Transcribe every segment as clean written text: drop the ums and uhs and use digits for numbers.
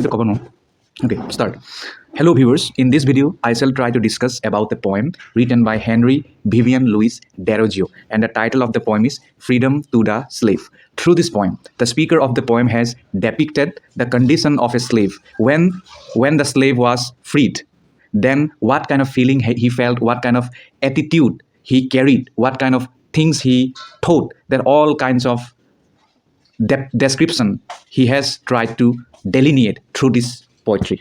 Okay, start. Hello viewers, in this video I shall try to discuss about the poem written by Henry Vivian Louis Derozio, and the title of the poem is Freedom to the Slave. Through this poem, the speaker of the poem has depicted the condition of a slave when the slave was freed. Then what kind of feeling he felt, what kind of attitude he carried, what kind of things he thought, that all kinds of description he has tried to delineate through this poetry.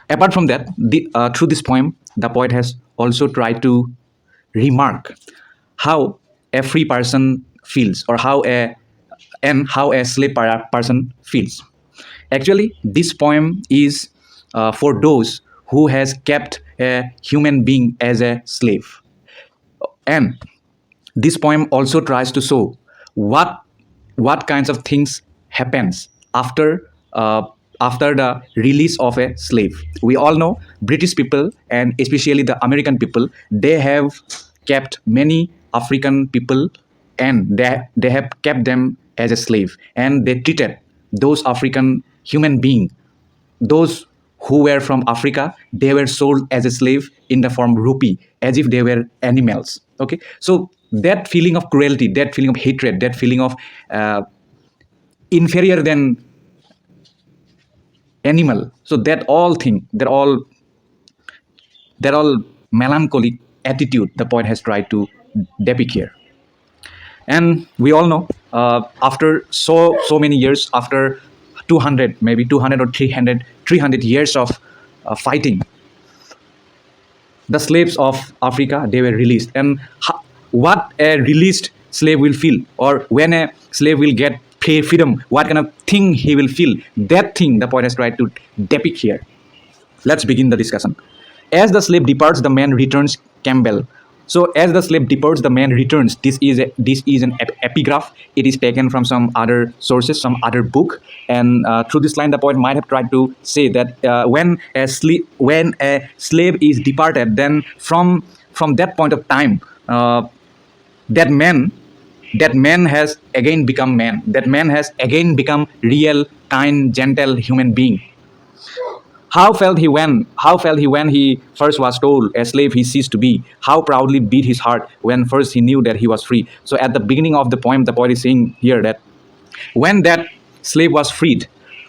Apart from that, through this poem, the poet has also tried to remark how a free person feels, or how a slave person feels. Actually, this poem is for those who has kept a human being as a slave, and this poem also tries to show what kinds of things happens after the release of a slave. We all know British people, and especially the American people, they have kept many African people, and they have kept them as a slave, and they treated those African human beings, those who were from Africa, they were sold as a slave in the form rupee, as if they were animals. Okay, so that feeling of cruelty, that feeling of hatred, that feeling of inferior than animal, so that all melancholic attitude the poet has tried to depict here. And we all know, after so many years, after 200, maybe 200 or 300 years of fighting, the slaves of Africa, they were released. And what a released slave will feel, or when a slave will get freedom, what kind of thing he will feel, that thing the poet has tried to depict here. Let's begin the discussion. As the slave departs, the man returns, Campbell. So as the slave departs, the man returns. This is an epigraph. It is taken from some other sources, some other book. And through this line, the poet might have tried to say that when a slave is departed, then from that point of time, that man has again become man. That man has again become real, kind, gentle human being. How felt he when he first was told a slave he ceased to be? How proudly beat his heart when first he knew that he was free? So at the beginning of the poem, the poet is saying here that when that slave was freed,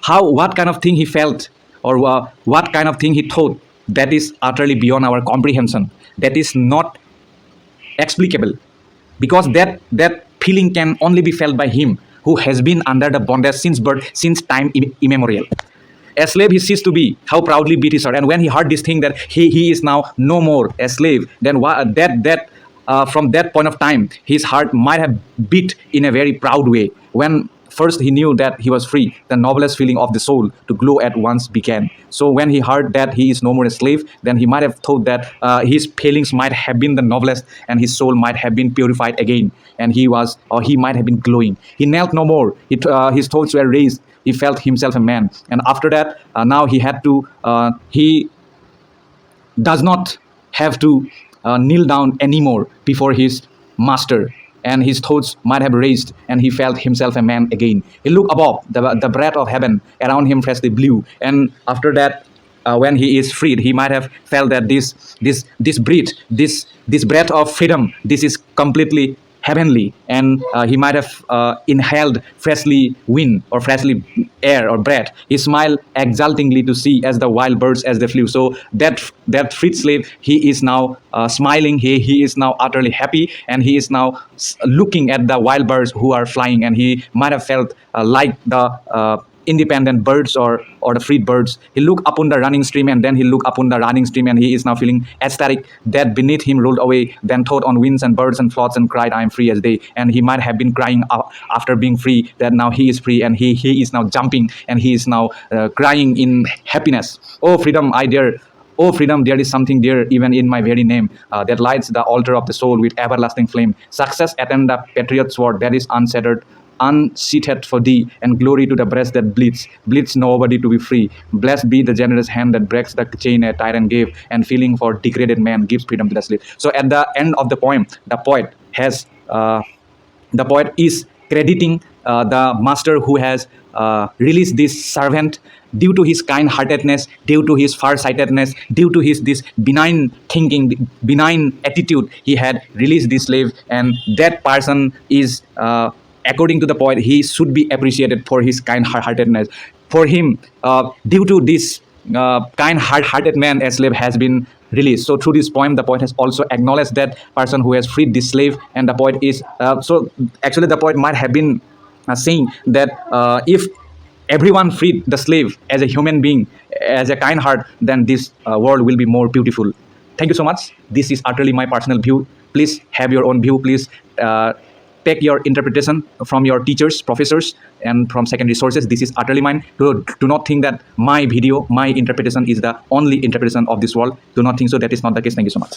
what kind of thing he felt, or what kind of thing he thought, that is utterly beyond our comprehension. That is not explicable, because that feeling can only be felt by him who has been under the bondage since birth, since time immemorial. A slave he ceased to be, how proudly beat his heart. And when he heard this thing that he is now no more a slave, then from that point of time, his heart might have beat in a very proud way. When first he knew that he was free, the noblest feeling of the soul to glow at once began. So when he heard that he is no more a slave, then he might have thought that his feelings might have been the noblest, and his soul might have been purified again, and he might have been glowing. He knelt no more. His thoughts were raised. He felt himself a man. And after that, now he does not have to kneel down anymore before his master, and his thoughts might have raised, and he felt himself a man again. He looked above, the breath of heaven around him freshly blew, and after that, when he is freed, he might have felt that this breath of freedom, this is completely heavenly, and he might have inhaled freshly wind, or freshly air or breath. He smiled exultingly to see as the wild birds as they flew. So that freed slave, he is now smiling. He is now utterly happy, and he is now looking at the wild birds who are flying, and he might have felt like the independent birds, or the freed birds. He looked upon the running stream, and then he looked upon the running stream, and he is now feeling ecstatic that beneath him rolled away, then thought on winds and birds and floods, and cried, I am free as they. And he might have been crying after being free, that now he is free, and he is now jumping, and he is now crying in happiness. Oh freedom, I dare. Oh freedom, there is something dear even in my very name, that lights the altar of the soul with everlasting flame. Success attend the patriot's sword that is unsheathed for thee, and glory to the breast that bleeds nobody to be free. Blessed be the generous hand that breaks the chain a tyrant gave, and feeling for degraded man gives freedom to the slave. So at the end of the poem, the poet is crediting the master who has released this servant due to his kind-heartedness, due to his far-sightedness, due to his this benign thinking, benign attitude. He had released this slave, and that person is, according to the poet, he should be appreciated for his kind-heartedness. For him, due to this kind-hearted man, a slave has been released. So through this poem, the poet has also acknowledged that person who has freed this slave, and the poet is so actually the poet might have been saying that if everyone freed the slave as a human being, as a kind heart, then this world will be more beautiful. Thank you so much. This is utterly my personal view. Please have your own view. Please take your interpretation from your teachers, professors, and from secondary sources. This is utterly mine. Do not think that my video, my interpretation is the only interpretation of this world. Do not think so. That is not the case. Thank you so much.